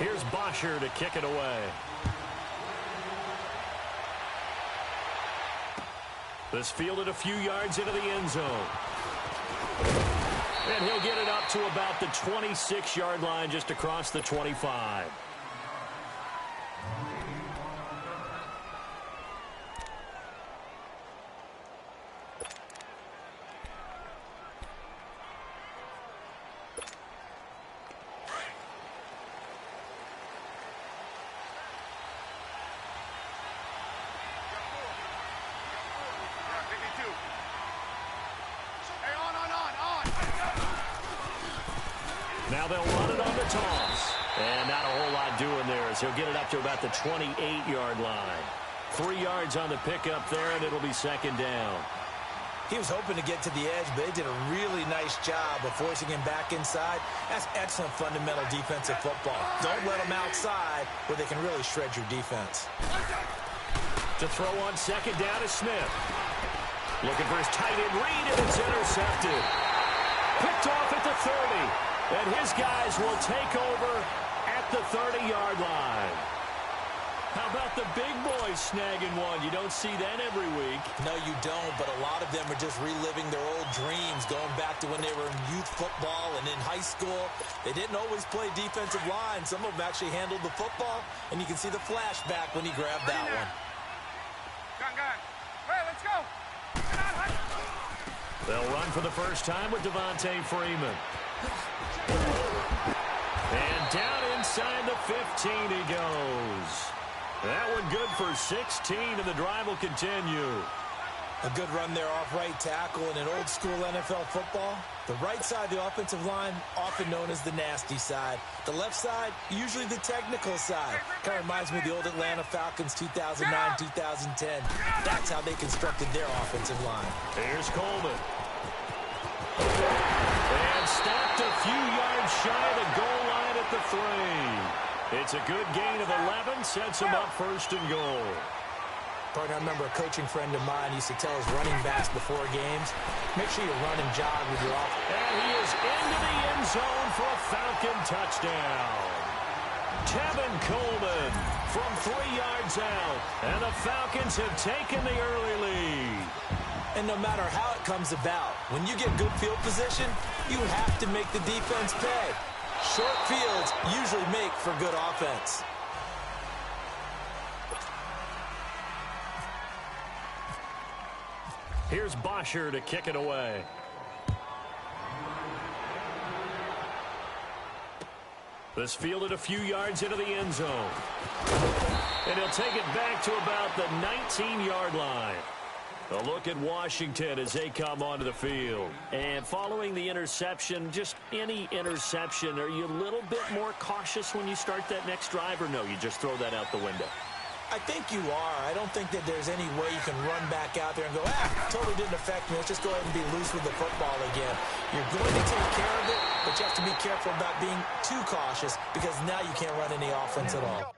Here's Bosher to kick it away. This fielded a few yards into the end zone. And he'll get it up to about the 26-yard line, just across the 25. Now they'll run it on the toss. And not a whole lot doing there as he'll get it up to about the 28-yard line. 3 yards on the pickup there, and it'll be second down. He was hoping to get to the edge, but they did a really nice job of forcing him back inside. That's excellent fundamental defensive football. Don't let them outside where they can really shred your defense. To throw on second down is Smith. Looking for his tight end read, and it's intercepted. Picked off at the 30. And his guys will take over at the 30-yard line. How about the big boys snagging one? You don't see that every week. No, you don't, but a lot of them are just reliving their old dreams, going back to when they were in youth football and in high school. They didn't always play defensive line. Some of them actually handled the football, and you can see the flashback when he grabbed that one. Hey, let's go. They'll run for the first time with Devontae Freeman. And down inside the 15 he goes. That one good for 16, and the drive will continue. A good run there off right tackle in an old-school NFL football. The right side of the offensive line, often known as the nasty side. The left side, usually the technical side. Kind of reminds me of the old Atlanta Falcons 2009-2010. That's how they constructed their offensive line. Here's Coleman. And stopped a few yards shy of the goal line at the 3. It's a good gain of 11, sets him up first and goal. Partner, I remember a coaching friend of mine used to tell his running backs before games, make sure you run and jog with your offense. And he is into the end zone for a Falcon touchdown. Tevin Coleman from 3 yards out, and the Falcons have taken the early lead. And no matter how it comes about, when you get good field position, you have to make the defense pay. Short fields usually make for good offense. Here's Bosher to kick it away. This fielded a few yards into the end zone. And he'll take it back to about the 19-yard line. A look at Washington as they come onto the field. And following the interception, just any interception, are you a little bit more cautious when you start that next drive, or no, you just throw that out the window? I think you are. I don't think that there's any way you can run back out there and go, totally didn't affect me. Let's just go ahead and be loose with the football again. You're going to take care of it, but you have to be careful about being too cautious because now you can't run any offense at all.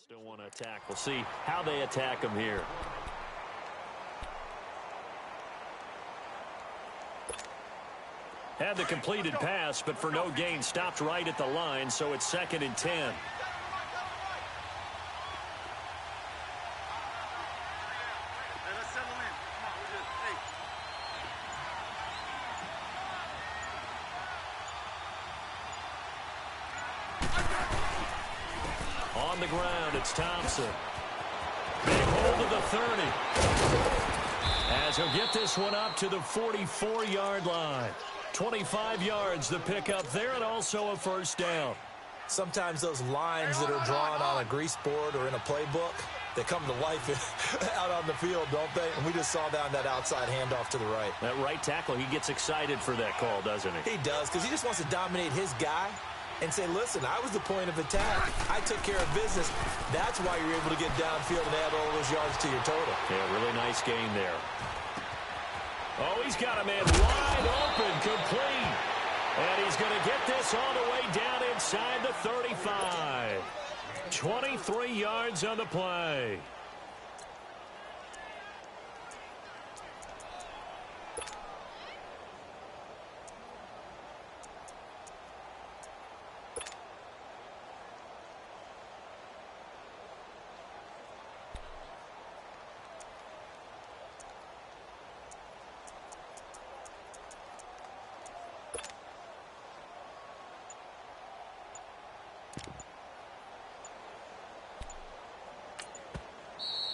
Still want to attack. We'll see how they attack them here. Had the completed pass, but for no gain, stopped right at the line, so it's 2nd and 10. On the ground, it's Thompson. Big hold of the 30. As he'll get this one up to the 44-yard line. 25 yards the pickup there, and also a first down. Sometimes those lines that are drawn on a grease board or in a playbook, they come to life out on the field, don't they? And we just saw that on that outside handoff to the right. That right tackle, he gets excited for that call, doesn't he? He does, because he just wants to dominate his guy. and say, listen, I was the point of attack. I took care of business. That's why you're able to get downfield and add all those yards to your total. Yeah, really nice gain there. Oh, he's got a man wide open, complete. And he's going to get this all the way down inside the 35. 23 yards on the play.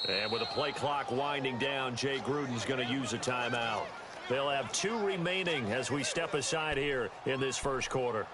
And with the play clock winding down, Jay Gruden's going to use a timeout. They'll have 2 remaining as we step aside here in this first quarter.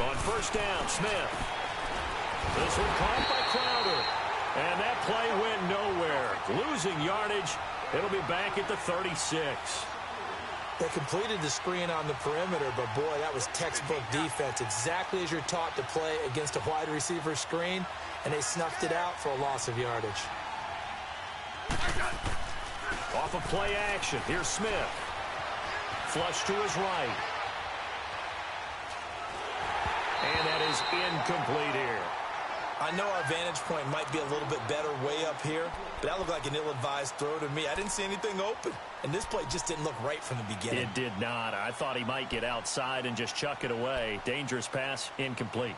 On first down, Smith. This one caught by Crowder. And that play went nowhere. Losing yardage. It'll be back at the 36. They completed the screen on the perimeter, but boy, that was textbook defense. Exactly as you're taught to play against a wide receiver screen, and they snuffed it out for a loss of yardage. Off of play action, here's Smith. Flush to his right. And that is incomplete here. I know our vantage point might be a little bit better way up here, but that looked like an ill-advised throw to me. I didn't see anything open, and this play just didn't look right from the beginning. It did not. I thought he might get outside and just chuck it away. Dangerous pass, incomplete.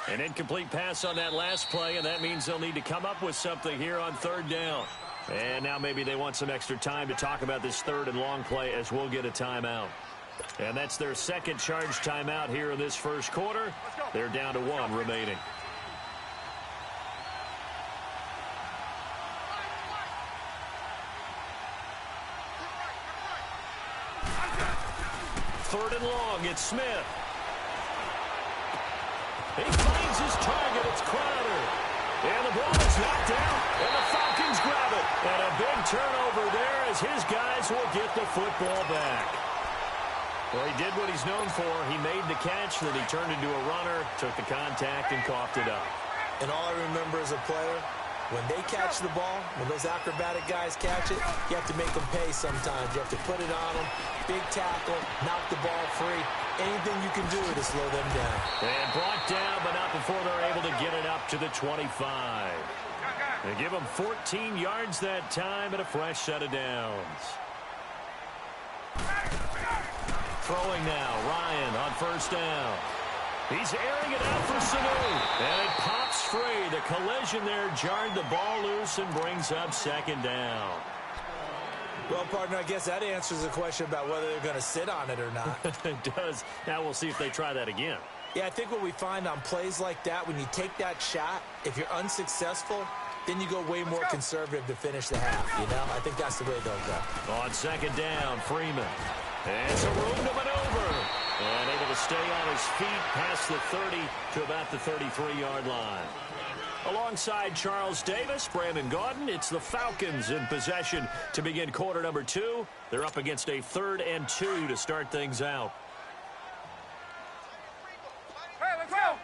An incomplete pass on that last play, and that means they'll need to come up with something here on third down. And now maybe they want some extra time to talk about this third and long play as we'll get a timeout. And that's their second charge timeout here in this first quarter. They're down to 1 remaining. Third and long, it's Smith. He finds his target. It's Crowder. And the ball is knocked down, and the Falcons grab it. And a big turnover there as his guys will get the football back. Well, he did what he's known for. He made the catch, then he turned into a runner, took the contact, and coughed it up. And all I remember as a player, when they catch the ball, when those acrobatic guys catch it, you have to make them pay sometimes. You have to put it on them, big tackle, knock the ball free. Anything you can do to slow them down. And brought down, but not before they're able to get it up to the 25. They give them 14 yards that time and a fresh set of downs. Throwing now, Ryan on first down. He's airing it out for Sanu. And it pops free. The collision there jarred the ball loose and brings up second down. Well, partner, I guess that answers the question about whether they're going to sit on it or not. It does. Now we'll see if they try that again. Yeah, I think what we find on plays like that, when you take that shot, if you're unsuccessful, then you go way more conservative to finish the half, you know? I think that's the way they'll go. On second down, Freeman. And some room to maneuver. And able to stay on his feet past the 30 to about the 33-yard line. Alongside Charles Davis, Brandon Gaudin, it's the Falcons in possession to begin quarter number 2. They're up against a 3rd and 2 to start things out. Hey, let's go!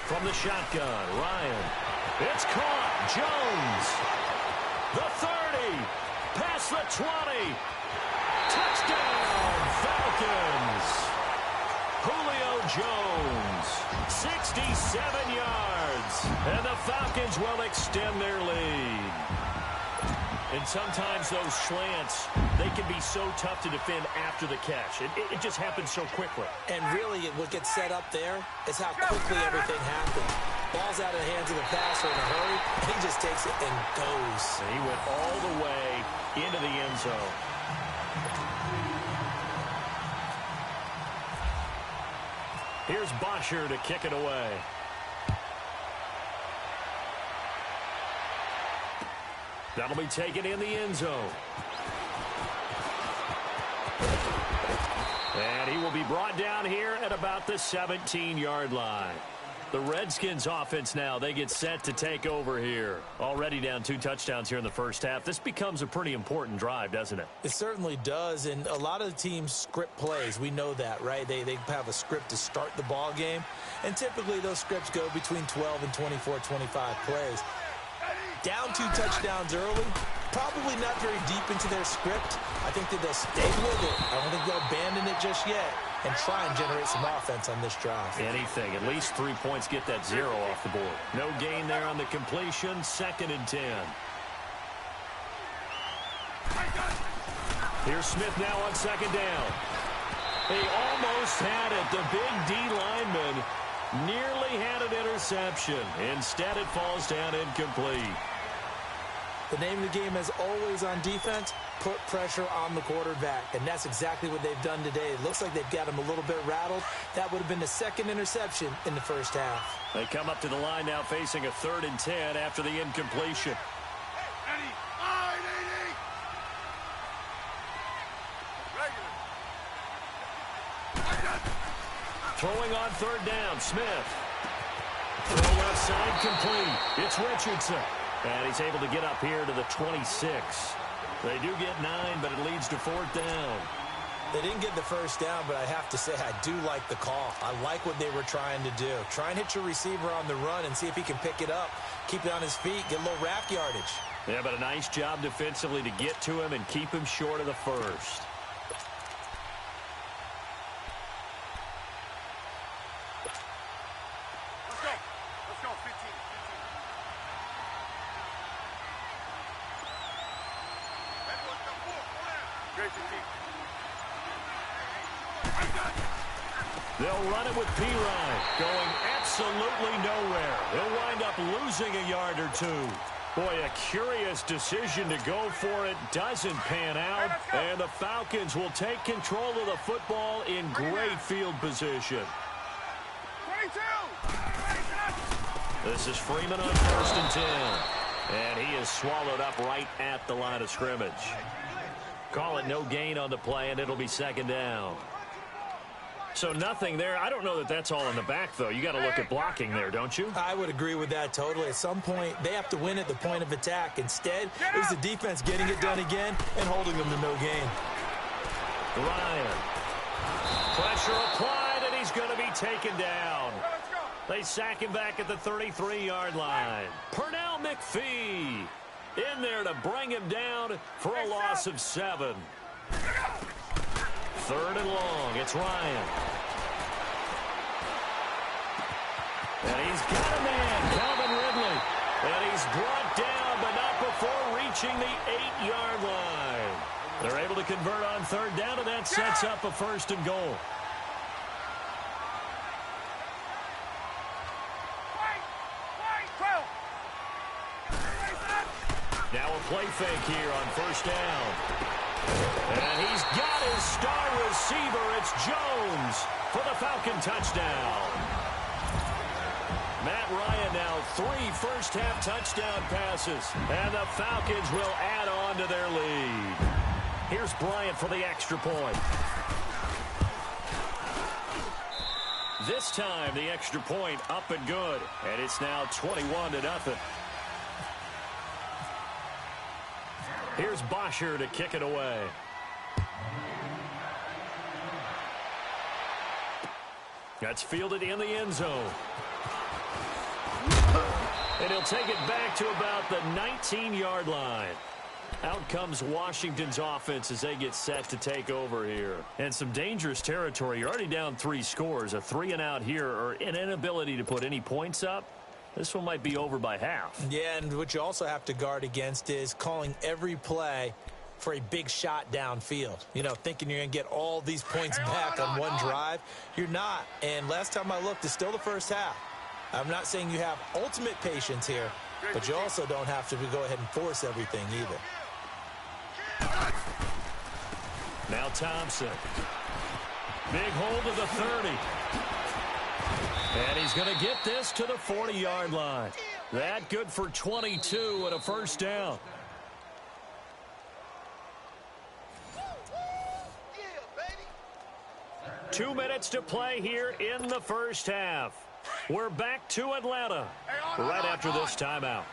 From the shotgun, Ryan. It's caught. Jones. The 30. Past the 20. Touchdown, Falcons. Julio Jones, 67 yards. it. And the Falcons will extend their lead. And sometimes those slants, they can be so tough to defend after the catch. It just happens so quickly. And really, what gets set up there is how quickly everything happens. Ball's out of the hands of the passer in a hurry. He just takes it and goes. And he went all the way into the end zone. Here's Bosher to kick it away. That'll be taken in the end zone. And he will be brought down here at about the 17-yard line. The Redskins offense now, they get set to take over here. Already down 2 touchdowns here in the first half. This becomes a pretty important drive, doesn't it? It certainly does, and a lot of the teams script plays. We know that, right? They have a script to start the ball game, and typically those scripts go between 12 and 24, 25 plays. Down 2 touchdowns early, probably not very deep into their script. I think that they'll stay with it. I don't think they'll abandon it just yet and try and generate some offense on this drive. Anything. At least 3 points, get that 0 off the board. No gain there on the completion. 2nd and 10. Here's Smith now on 2nd down. He almost had it. The big D lineman nearly had an interception. Instead, it falls down incomplete. The name of the game is always on defense, put pressure on the quarterback. And that's exactly what they've done today. It looks like they've got him a little bit rattled. That would have been the 2nd interception in the first half. They come up to the line now facing a 3rd and 10 after the incompletion. Throwing on 3rd down, Smith. Throw left side complete. It's Richardson. And he's able to get up here to the 26. They do get 9, but it leads to 4th down. They didn't get the first down, but I have to say I do like the call. I like what they were trying to do. Try and hit your receiver on the run and see if he can pick it up. Keep it on his feet, get a little rack yardage. Yeah, but a nice job defensively to get to him and keep him short of the first. They'll run it with P-Ryan, going absolutely nowhere. He'll wind up losing a yard or 2. Boy, a curious decision to go for it. Doesn't pan out, and the Falcons will take control of the football in great field position. 22! This is Freeman on 1st and 10. And he is swallowed up right at the line of scrimmage. Call it no gain on the play, and it'll be 2nd down. So nothing there. I don't know that that's all in the back, though. You got to look at blocking there, don't you? I would agree with that totally. At some point, they have to win at the point of attack. Instead, it was the defense getting it done again and holding them to no gain. Ryan. Pressure applied, and he's going to be taken down. They sack him back at the 33-yard line. Pernell McPhee in there to bring him down for a loss of 7. 3rd and long. It's Ryan. And he's got a man, Calvin Ridley. And he's brought down, but not before reaching the 8-yard line. They're able to convert on 3rd down, and that sets up a 1st and goal. Now a play fake here on 1st down. And he's got his star receiver. It's Jones for the Falcon touchdown. Matt Ryan now 3 first-half touchdown passes. And the Falcons will add on to their lead. Here's Bryant for the extra point. This time the extra point up and good. And it's now 21-0. Here's Bosher to kick it away. That's fielded in the end zone. And he'll take it back to about the 19-yard line. Out comes Washington's offense as they get set to take over here. And some dangerous territory. You're already down 3 scores. A 3-and-out here or an inability to put any points up. This one might be over by half. Yeah, and what you also have to guard against is calling every play for a big shot downfield. You know, thinking you're going to get all these points back on one drive. You're not. And last time I looked, it's still the first half. I'm not saying you have ultimate patience here, but you also don't have to go ahead and force everything either. Now Thompson. Big hold of the 30. And he's going to get this to the 40-yard line. That good for 22 and a first down. Yeah, 2 minutes to play here in the first half. We're back to Atlanta right after this timeout.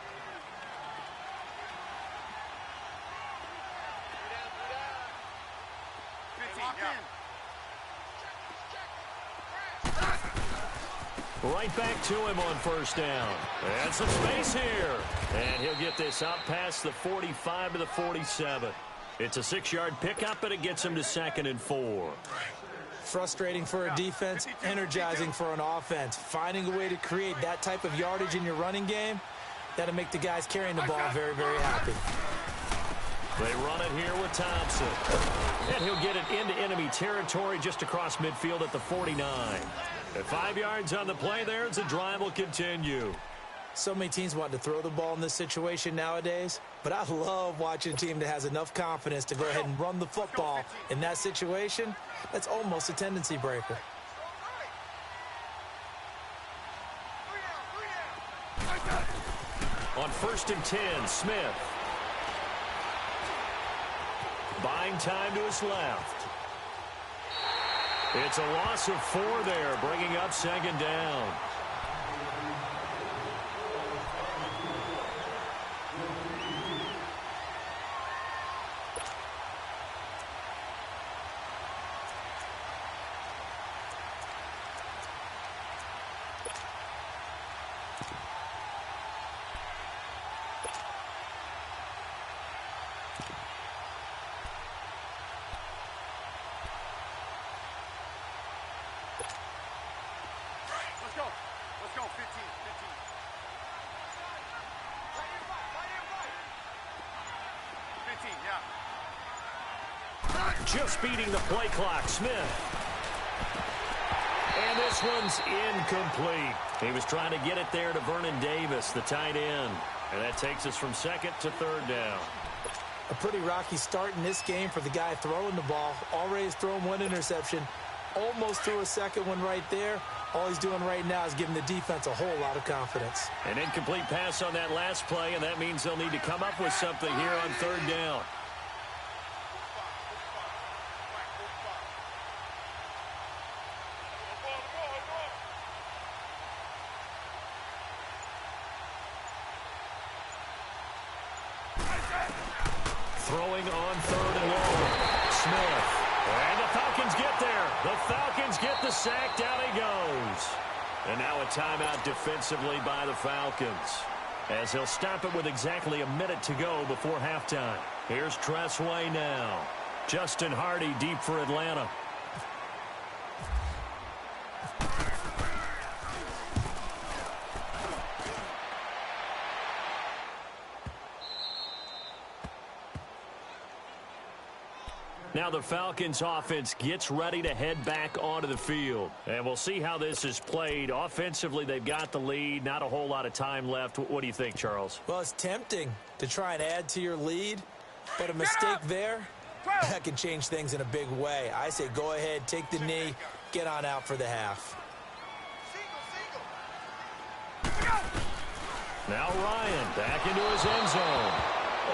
Right back to him on first down. And some space here. And he'll get this out past the 45 to the 47. It's a 6-yard pickup, and it gets him to 2nd and 4. Frustrating for a defense, energizing for an offense. Finding a way to create that type of yardage in your running game, that'll make the guys carrying the ball very, very happy. They run it here with Thompson. And he'll get it into enemy territory just across midfield at the 49. At 5 yards on the play there, as the drive will continue. So many teams want to throw the ball in this situation nowadays, but I love watching a team that has enough confidence to go ahead and run the football in that situation. That's almost a tendency breaker. On 1st and 10, Smith. Buying time to his left. It's a loss of 4 there, bringing up 2nd down. Let's go, 15. Just beating the play clock, Smith. And this one's incomplete. He was trying to get it there to Vernon Davis, the tight end. And that takes us from 2nd to 3rd down. A pretty rocky start in this game for the guy throwing the ball. Already has thrown 1 interception. Almost threw a 2nd one right there. All he's doing right now is giving the defense a whole lot of confidence. An incomplete pass on that last play, and that means they'll need to come up with something here on 3rd down. Throwing on 3rd and long. Smith. And the Falcons get there. The Falcons get the sack. Down he goes. And now a timeout defensively by the Falcons, as he'll stop it with exactly a minute to go before halftime. Here's Tressway now. Justin Hardy deep for Atlanta. Now the Falcons offense gets ready to head back onto the field. And we'll see how this is played. Offensively, they've got the lead. Not a whole lot of time left. What do you think, Charles? Well, it's tempting to try and add to your lead, but a mistake there, that can change things in a big way. I say go ahead, take the knee, get on out for the half. Now Ryan back into his end zone.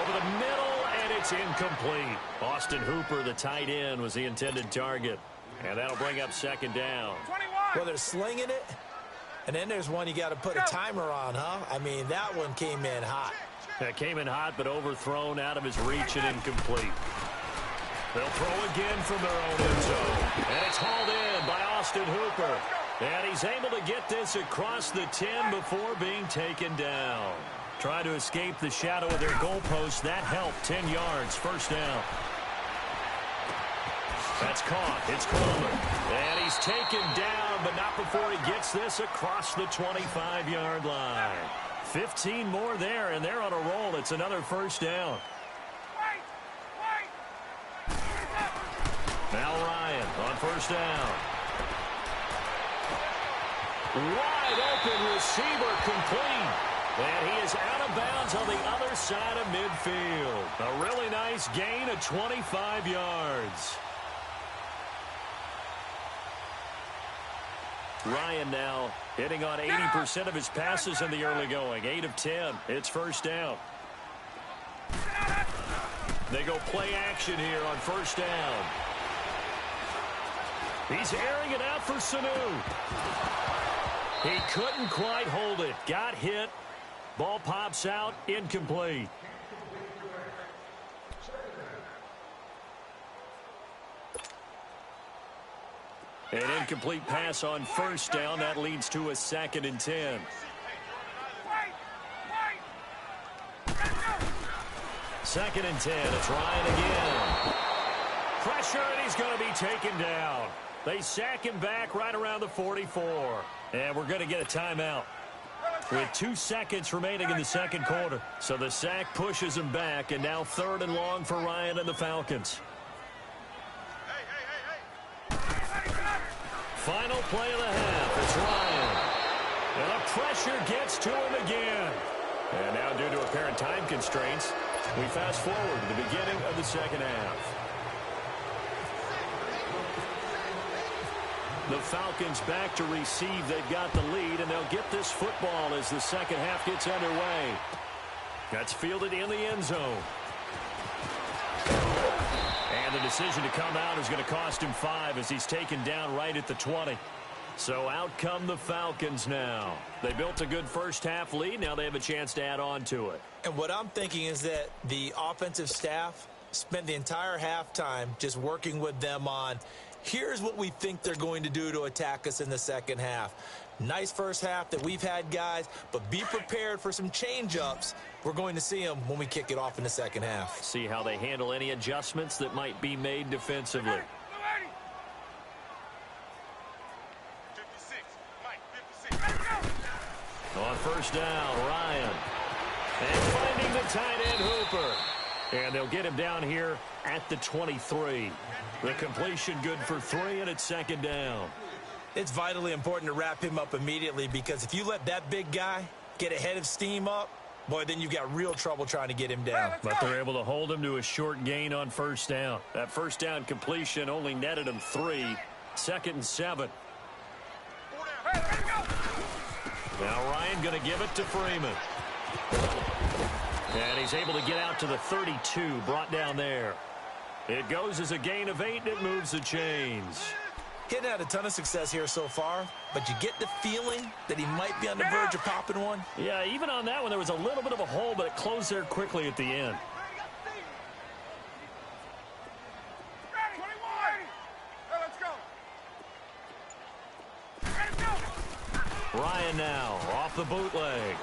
Over the middle, and it's incomplete. Austin Hooper, the tight end, was the intended target. And that'll bring up 2nd down. 21. Well, they're slinging it, and then there's one you got to put a timer on, huh? I mean, that one came in hot. That came in hot, but overthrown, out of his reach and incomplete. They'll throw again from their own end zone. And it's hauled in by Austin Hooper. And he's able to get this across the 10 before being taken down. Trying to escape the shadow of their goalpost. That helped. 10 yards, first down. That's caught. It's Coleman. And he's taken down down, but not before he gets this across the 25-yard line. 15 more there, and they're on a roll. It's another first down. Now Ryan on first down. Wide open receiver complete. And he is out of bounds on the other side of midfield. A really nice gain of 25 yards. Ryan now hitting on 80% of his passes in the early going. 8 of 10. It's first down. They go play action here on first down. He's airing it out for Sanu. He couldn't quite hold it. Got hit. Ball pops out. Incomplete. An incomplete pass on first down. That leads to a 2nd and 10. Second and 10. It's Ryan again. Pressure, and he's going to be taken down. They sack him back right around the 44. And we're going to get a timeout with 2 seconds remaining in the second quarter. So the sack pushes him back, and now 3rd and long for Ryan and the Falcons. Final play of the half. It's Ryan. And the pressure gets to him again. And now, due to apparent time constraints, we fast forward to the beginning of the second half. The Falcons back to receive. They've got the lead, and they'll get this football as the second half gets underway. That's fielded in the end zone. And the decision to come out is going to cost him 5 as he's taken down right at the 20. So out come the Falcons now. They built a good first half lead. Now they have a chance to add on to it. And what I'm thinking is that the offensive staff spent the entire halftime just working with them on, here's what we think they're going to do to attack us in the second half. Nice first half that we've had, guys, but be prepared for some change-ups. We're going to see them when we kick it off in the second half. See how they handle any adjustments that might be made defensively. On first down, Ryan. And finding the tight end, Hooper. And they'll get him down here at the 23. The completion good for 3, and it's second down. It's vitally important to wrap him up immediately, because if you let that big guy get ahead of steam up, boy, then you've got real trouble trying to get him down. But they're able to hold him to a short gain on first down. That first down completion only netted him 3. 2nd and 7. Now Ryan going to give it to Freeman. And he's able to get out to the 32, brought down there. It goes as a gain of 8, and it moves the chains. He hadn't had a ton of success here so far, but you get the feeling that he might be on the verge of popping one. Yeah, even on that one, there was a little bit of a hole, but it closed there quickly at the end. Ryan now off the bootleg.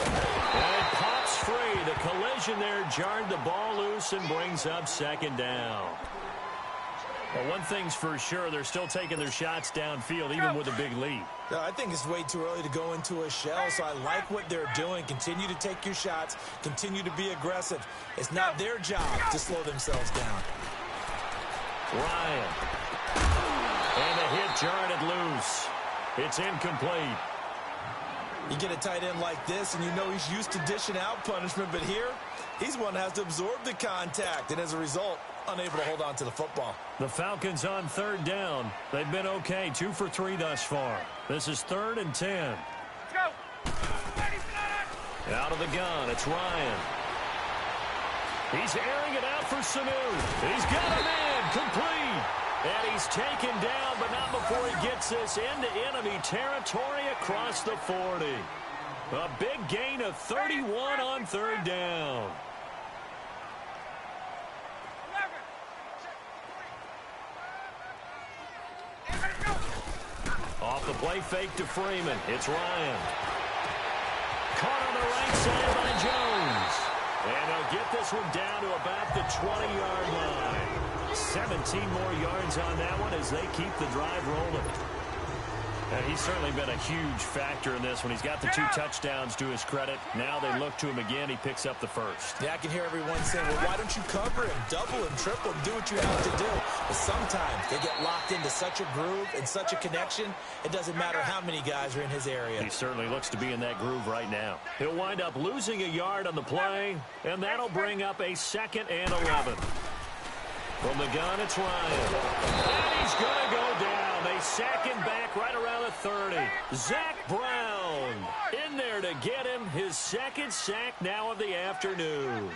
And it pops free. The collision there jarred the ball loose and brings up second down. Well, one thing's for sure, they're still taking their shots downfield, even with a big lead. I think it's way too early to go into a shell, so I like what they're doing. Continue to take your shots. Continue to be aggressive. It's not their job to slow themselves down. Ryan. And the hit jarred it loose. It's incomplete. You get a tight end like this, and you know he's used to dishing out punishment, but here, he's one that has to absorb the contact, and as a result, unable to hold on to the football. The Falcons on third down. They've been okay, 2 for 3 thus far. This is 3rd and 10. Out of the gun, it's Ryan. He's airing it out for Sanu. He's got him in, complete. And he's taken down, but not before he gets this into enemy territory across the 40. A big gain of 31 on third down. Off the play fake to Freeman. It's Ryan. Caught on the right side by Jones. And they'll get this one down to about the 20-yard line. 17 more yards on that one as they keep the drive rolling. And he's certainly been a huge factor in this when he's got the 2 touchdowns to his credit. Now they look to him again. He picks up the first. Yeah, I can hear everyone saying, well, why don't you cover him, double him, triple him, do what you have to do. But sometimes they get locked into such a groove and such a connection, it doesn't matter how many guys are in his area. He certainly looks to be in that groove right now. He'll wind up losing a yard on the play, and that'll bring up a 2nd and 11. From the gun, it's Ryan. And he's going to go down. They sack him back right around the 30. Zach Brown in there to get him his 2nd sack now of the afternoon.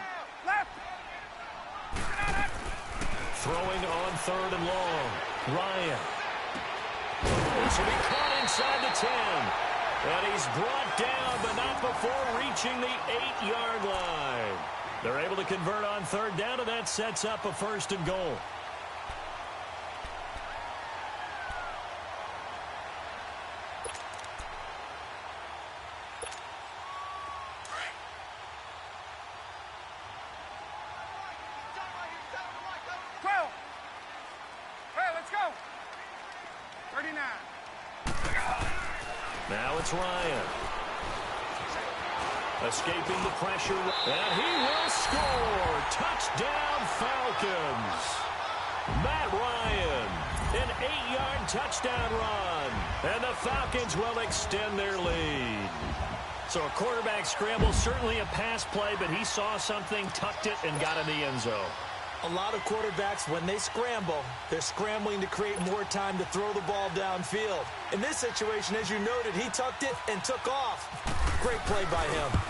Throwing on 3rd and long. Ryan. This will be caught inside the 10. And he's brought down, but not before reaching the 8-yard line. They're able to convert on 3rd down, and that sets up a 1st and goal. Now it's Ryan. Escaping the pressure, and he will score. Touchdown, Falcons. Matt Ryan, an 8-yard touchdown run, and the Falcons will extend their lead. So a quarterback scramble, certainly a pass play, but he saw something, tucked it, and got in the end zone. A lot of quarterbacks, when they scramble, they're scrambling to create more time to throw the ball downfield. In this situation, as you noted, he tucked it and took off. Great play by him.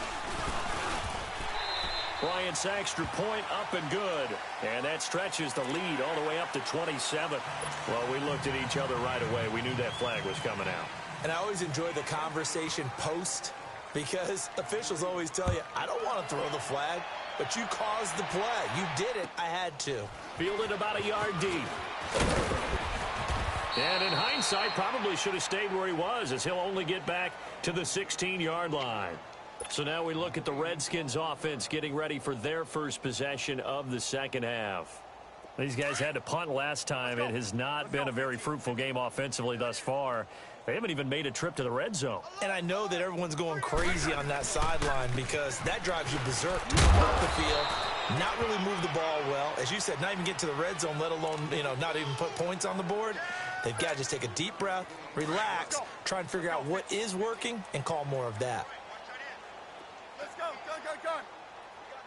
Bryant's extra point up and good. And that stretches the lead all the way up to 27. Well, we looked at each other right away. We knew that flag was coming out. And I always enjoy the conversation post, because officials always tell you, I don't want to throw the flag, but you caused the play. You did it. I had to. Fielded about a yard deep. And in hindsight, probably should have stayed where he was, as he'll only get back to the 16-yard line. So now we look at the Redskins offense getting ready for their first possession of the second half. These guys had to punt last time. It has not been a very fruitful game offensively thus far. They haven't even made a trip to the red zone. And I know that everyone's going crazy on that sideline because that drives you berserk. To come off the field, not really move the ball well. As you said, not even get to the red zone, let alone, not even put points on the board. They've got to just take a deep breath, relax, try and figure out what is working, and call more of that. Let's go. Go.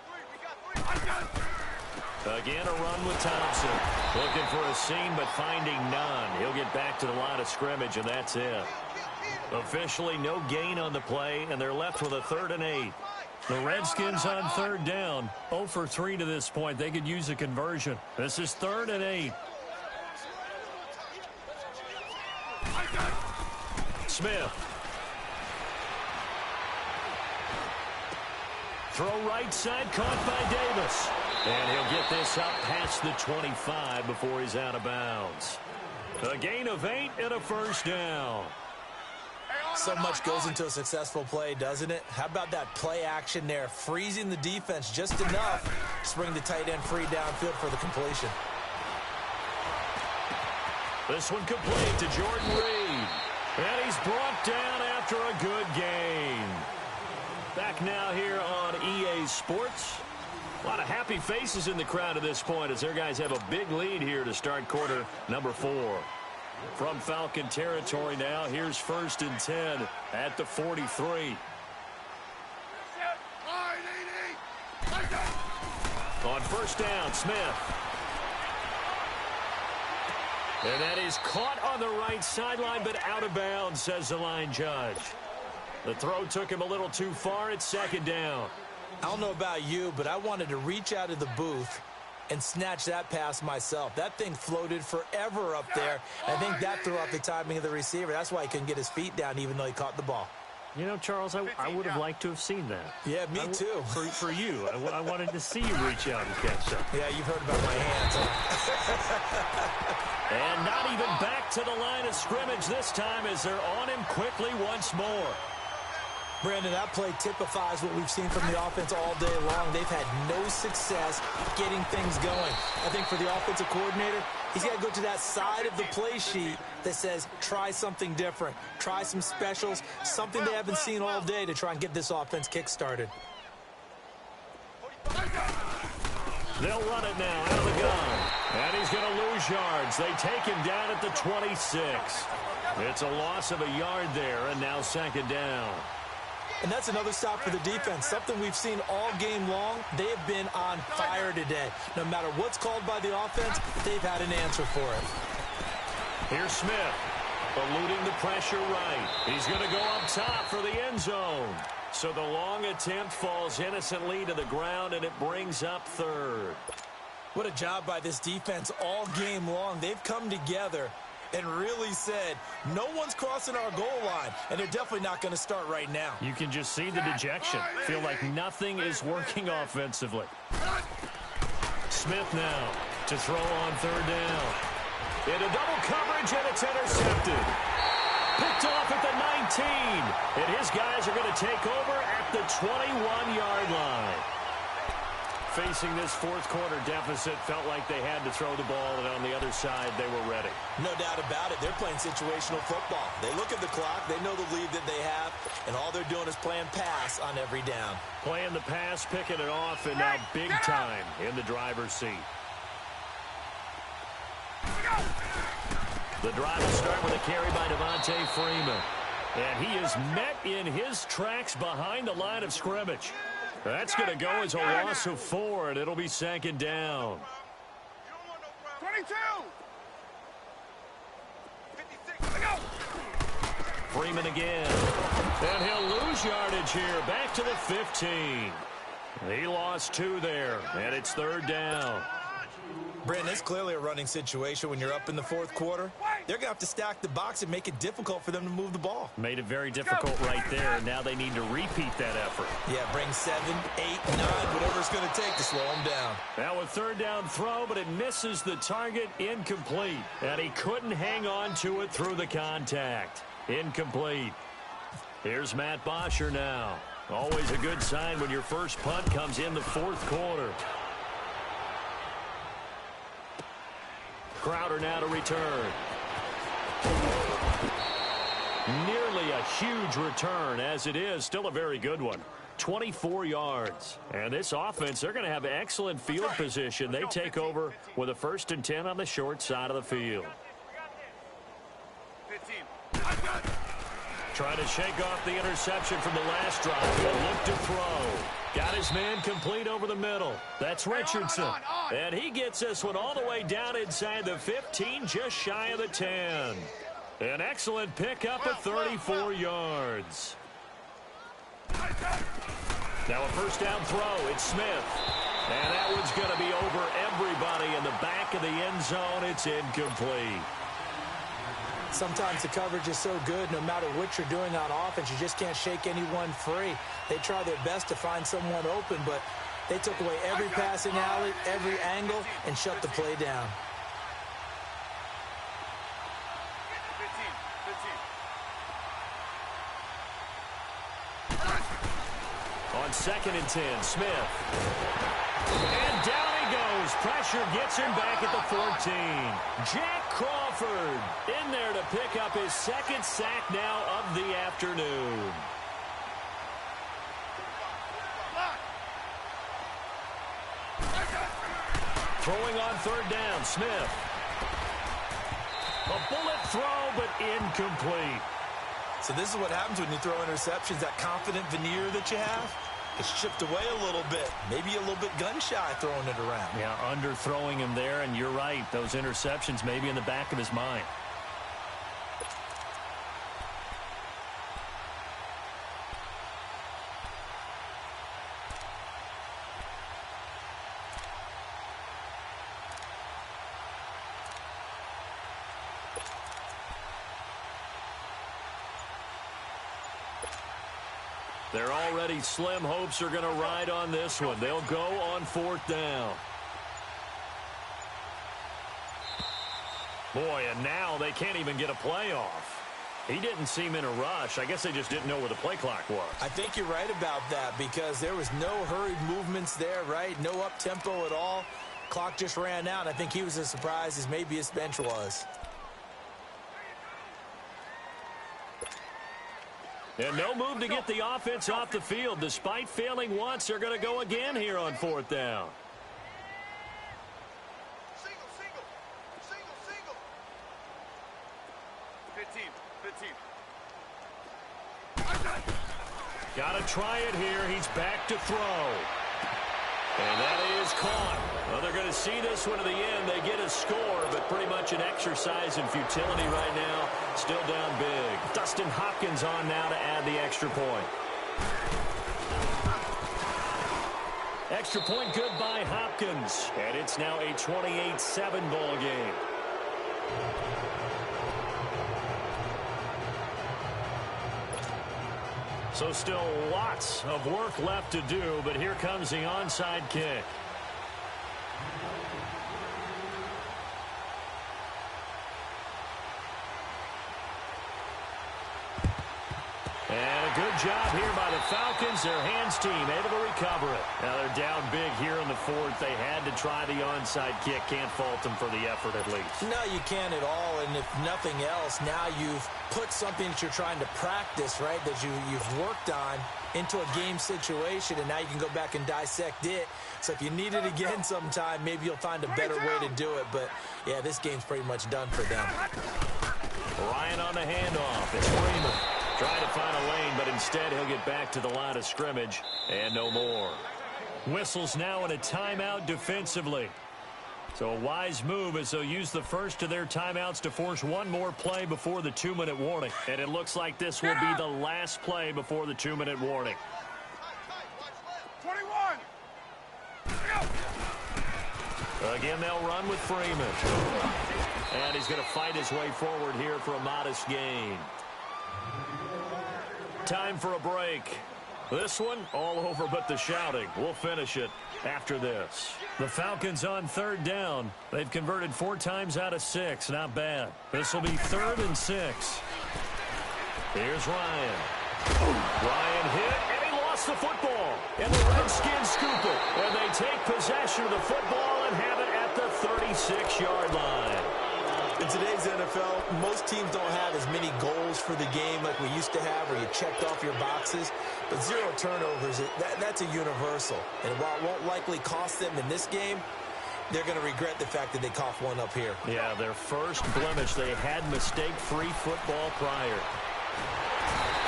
We got three. Again, a run with Thompson. Looking for a seam, but finding none. He'll get back to the line of scrimmage, and that's it. Officially, no gain on the play, and they're left with a 3rd and 8. The Redskins on 3rd down. 0 for 3 to this point. They could use a conversion. This is 3rd and 8. Smith. Throw right side, caught by Davis. And he'll get this up past the 25 before he's out of bounds. A gain of 8 and a 1st down. So much goes into a successful play, doesn't it? How about that play action there, freezing the defense just enough to bring the tight end free downfield for the completion. This one complete to Jordan Reed. And he's brought down after a good gain. Back now here on EA Sports. A lot of happy faces in the crowd at this point as their guys have a big lead here to start quarter number 4. From Falcon territory now, here's 1st and 10 at the 43. On 1st down, Smith. And that is caught on the right sideline, but out of bounds, says the line judge. The throw took him a little too far. It's 2nd down. I don't know about you, but I wanted to reach out of the booth and snatch that pass myself. That thing floated forever up there. I think that threw off the timing of the receiver. That's why he couldn't get his feet down even though he caught the ball. You know, Charles, I would have liked to have seen that. Yeah, me too. For you. I wanted to see you reach out and catch something. Yeah, you've heard about my hands. And not even back to the line of scrimmage this time as they're on him quickly once more. Brandon, that play typifies what we've seen from the offense all day long. They've had no success getting things going. I think for the offensive coordinator, he's got to go to that side of the play sheet that says, try something different. Try some specials, something they haven't seen all day to try and get this offense kick-started. They'll run it now out of the gun. And he's going to lose yards. They take him down at the 26. It's a loss of a yard there, and now second down. And that's another stop for the defense, something we've seen all game long. They have been on fire today. No matter what's called by the offense, they've had an answer for it. Here's Smith, eluding the pressure right. He's going to go up top for the end zone. So the long attempt falls innocently to the ground, and it brings up third. What a job by this defense all game long. They've come together and really said, no one's crossing our goal line, and they're definitely not going to start right now. You can just see the dejection. Feel like nothing is working offensively. Smith now to throw on third down. Into double coverage, and it's intercepted. Picked off at the 19, and his guys are going to take over at the 21-yard line. Facing this fourth quarter deficit, felt like they had to throw the ball, and on the other side, they were ready. No doubt about it. They're playing situational football. They look at the clock, they know the lead that they have, and all they're doing is playing pass on every down. Playing the pass, picking it off, and now big time in the driver's seat. The drive will start with a carry by Devontae Freeman. And he is met in his tracks behind the line of scrimmage. That's going to go as a loss of 4, and it'll be second down. 22. 56. Freeman again. And he'll lose yardage here. Back to the 15. He lost 2 there, and it's third down. Brandon, it's clearly a running situation when you're up in the fourth quarter. They're going to have to stack the box and make it difficult for them to move the ball. Made it very difficult right there, and now they need to repeat that effort. Yeah, bring 7, 8, 9, whatever it's going to take to slow them down. Now a third down throw, but it misses the target, incomplete. And he couldn't hang on to it through the contact. Incomplete. Here's Matt Bosher now. Always a good sign when your first punt comes in the fourth quarter. Crowder now to return. Nearly a huge return, as it is still a very good one. 24 yards. And this offense, they're going to have excellent field position. They take over with a 1st and 10 on the short side of the field. 15. Trying to shake off the interception from the last drive. He'll look to throw. Got his man complete over the middle. That's Richardson. And he gets this one all the way down inside the 15, just shy of the 10. An excellent pickup of 34 yards. Now a first down throw. It's Smith. And that one's going to be over everybody in the back of the end zone. It's incomplete. Sometimes the coverage is so good, no matter what you're doing on offense, you just can't shake anyone free. They try their best to find someone open, but they took away every passing alley, every angle, and shut the play down. 15. On 2nd and 10, Smith. And down he goes. Pressure gets him back at the 14. Jack Crawford in there to pick up his 2nd sack now of the afternoon. Throwing on 3rd down, Smith. A bullet throw, but incomplete. So this is what happens when you throw interceptions. That confident veneer that you have, it's chipped away a little bit. Maybe a little bit gun-shy throwing it around. Yeah, underthrowing him there, and you're right. Those interceptions may be in the back of his mind. They're already slim hopes are going to ride on this one. They'll go on 4th down. Boy, and now they can't even get a play off. He didn't seem in a rush. I guess they just didn't know where the play clock was. I think you're right about that because there was no hurried movements there, right? No up-tempo at all. Clock just ran out. I think he was as surprised as maybe his bench was. And no move to get the offense off the field. Despite failing once, they're going to go again here on 4th down. Single. 15. Got to try it here. He's back to throw. And that is caught. Well, they're going to see this one to the end. They get a score, but pretty much an exercise in futility right now. Still down big. Dustin Hopkins on now to add the extra point. Extra point good by Hopkins. And it's now a 28-7 ball game. So still lots of work left to do, but here comes the onside kick. And a good job here by the Falcons. Their hands team able to recover it. Now they're down big here in the 4th. They had to try the onside kick. Can't fault them for the effort at least. No, you can't at all. And if nothing else, now you've put something that you're trying to practice, right, that you've worked on into a game situation, and now you can go back and dissect it. So if you need it again sometime, maybe you'll find a better way to do it. But, yeah, this game's pretty much done for them. Ryan on the handoff. It's Freeman. Trying to find a lane, but instead he'll get back to the line of scrimmage and no more. Whistles now in a timeout defensively. So a wise move as they'll use the first of their timeouts to force one more play before the 2-minute warning. And it looks like this will be the last play before the 2-minute warning. 21. Again, they'll run with Freeman. And he's going to fight his way forward here for a modest gain. Time for a break. This one, all over but the shouting. We'll finish it after this. The Falcons on 3rd down. They've converted 4 times out of 6. Not bad. This will be 3rd and 6. Here's Ryan. Ryan hit, and he lost the football. And the Redskins scoop it. And they take possession of the football and have it at the 36-yard line. In today's NFL, most teams don't have as many goals for the game like we used to have where you checked off your boxes. But 0 turnovers, that's a universal. And while it won't likely cost them in this game, they're going to regret the fact that they coughed one up here. Yeah, their first blemish. They had mistake-free football prior.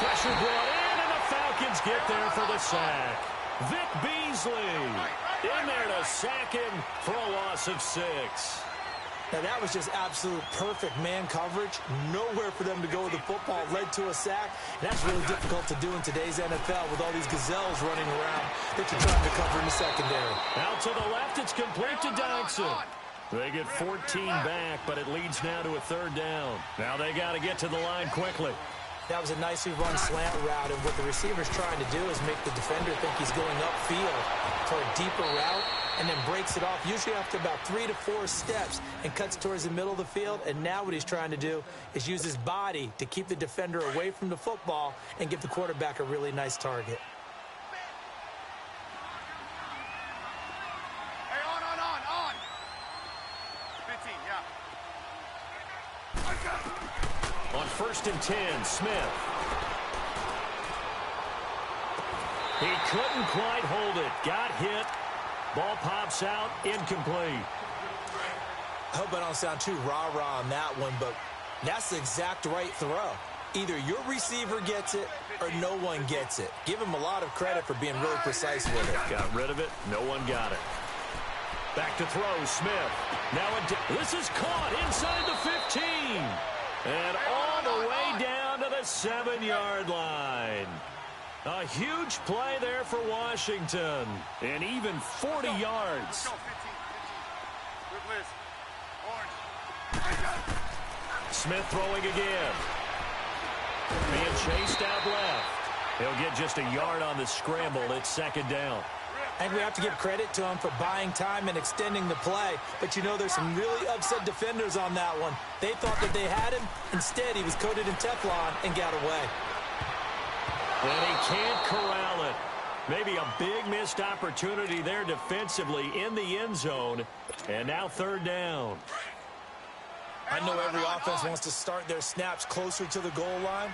Pressure brought in, and the Falcons get there for the sack. Vic Beasley in there to sack him for a loss of 6. Now, that was just absolute perfect man coverage. Nowhere for them to go with the football. Led to a sack. And that's really difficult to do in today's NFL with all these gazelles running around that you're trying to cover in the secondary. Out to the left, it's complete to Dykson. They get 14 back, but it leads now to a 3rd down. Now they got to get to the line quickly. That was a nicely run slant route, and what the receiver's trying to do is make the defender think he's going upfield for a deeper route, and then breaks it off, usually after about 3 to 4 steps, and cuts towards the middle of the field. And now what he's trying to do is use his body to keep the defender away from the football and give the quarterback a really nice target. Hey, on. 15, yeah. On 1st and 10, Smith. He couldn't quite hold it. Got hit. Ball pops out. Incomplete. I hope I don't sound too rah-rah on that one, but that's the exact right throw. Either your receiver gets it or no one gets it. Give him a lot of credit for being really precise with it. Got rid of it. No one got it. Back to throw, Smith. Now this is caught inside the 15. And all the way down to the 7-yard line. A huge play there for Washington. And even 40 yards. Let's go, 15. Good list. Orange. Smith throwing again. Being chased out left. He'll get just a yard on the scramble. It's 2nd down. I think we have to give credit to him for buying time and extending the play. But, you know, there's some really upset defenders on that one. They thought that they had him. Instead, he was coated in Teflon and got away. And he can't corral it. Maybe a big missed opportunity there defensively in the end zone. And now third down. I know every offense wants to start their snaps closer to the goal line,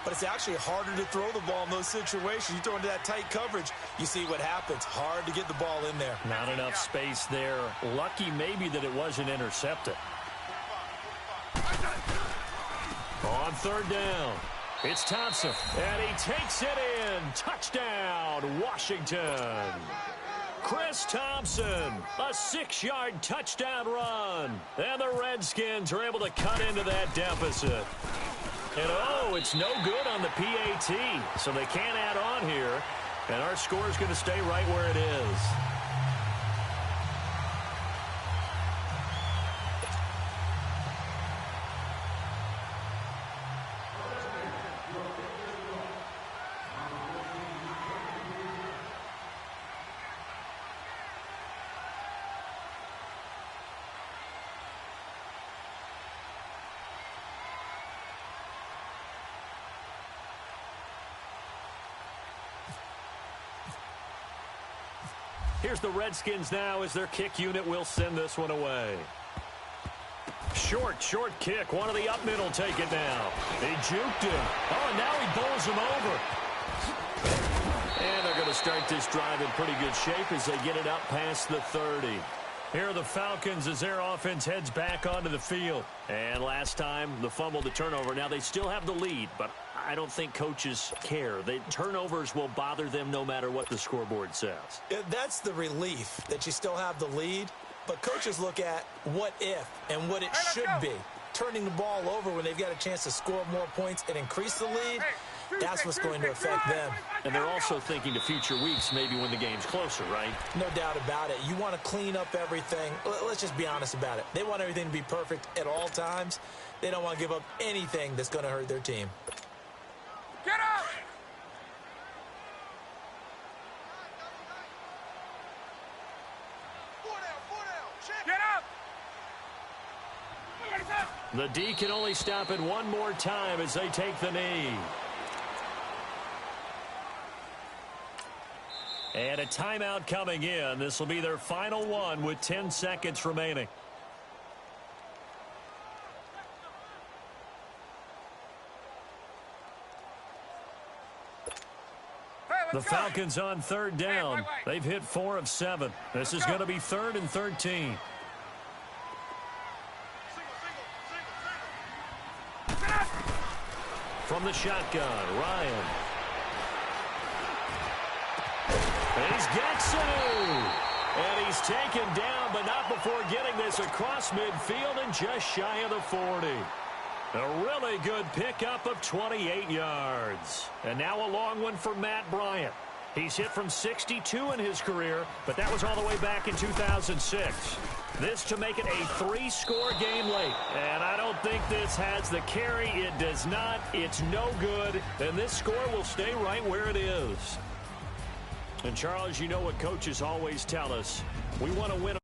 but it's actually harder to throw the ball in those situations. You throw into that tight coverage, you see what happens. Hard to get the ball in there. Not enough space there. Lucky maybe that it wasn't intercepted. On third down, it's Thompson, and he takes it in. Touchdown, Washington. Chris Thompson, a 6-yard touchdown run. And the Redskins are able to cut into that deficit. And, oh, it's no good on the PAT, so they can't add on here. And our score is going to stay right where it is. Here's the Redskins now as their kick unit will send this one away. Short kick. One of the up middle take it now. They juked him. Oh, and now he bowls him over. And they're going to start this drive in pretty good shape as they get it up past the 30. Here are the Falcons as their offense heads back onto the field. And last time, the fumble, the turnover. Now they still have the lead, but I don't think coaches care. The turnovers will bother them no matter what the scoreboard says. That's the relief that you still have the lead. But coaches look at what if and what it should be. Turning the ball over when they've got a chance to score more points and increase the lead, that's what's going to affect them. And they're also thinking to future weeks, maybe when the game's closer, right? No doubt about it. You want to clean up everything. Let's just be honest about it. They want everything to be perfect at all times. They don't want to give up anything that's going to hurt their team. Get up! Get up! The D can only stop it one more time as they take the knee. And a timeout coming in. This will be their final one with 10 seconds remaining. The Falcons on third down. They've hit 4 of 7. This is going to be 3rd and 13. From the shotgun, Ryan. He's Getsu. And he's taken down, but not before getting this across midfield and just shy of the 40. A really good pickup of 28 yards. And now a long one for Matt Bryant. He's hit from 62 in his career, but that was all the way back in 2006. This to make it a 3-score game late. And I don't think this has the carry. It does not. It's no good. And this score will stay right where it is. And, Charles, you know what coaches always tell us. We want to win.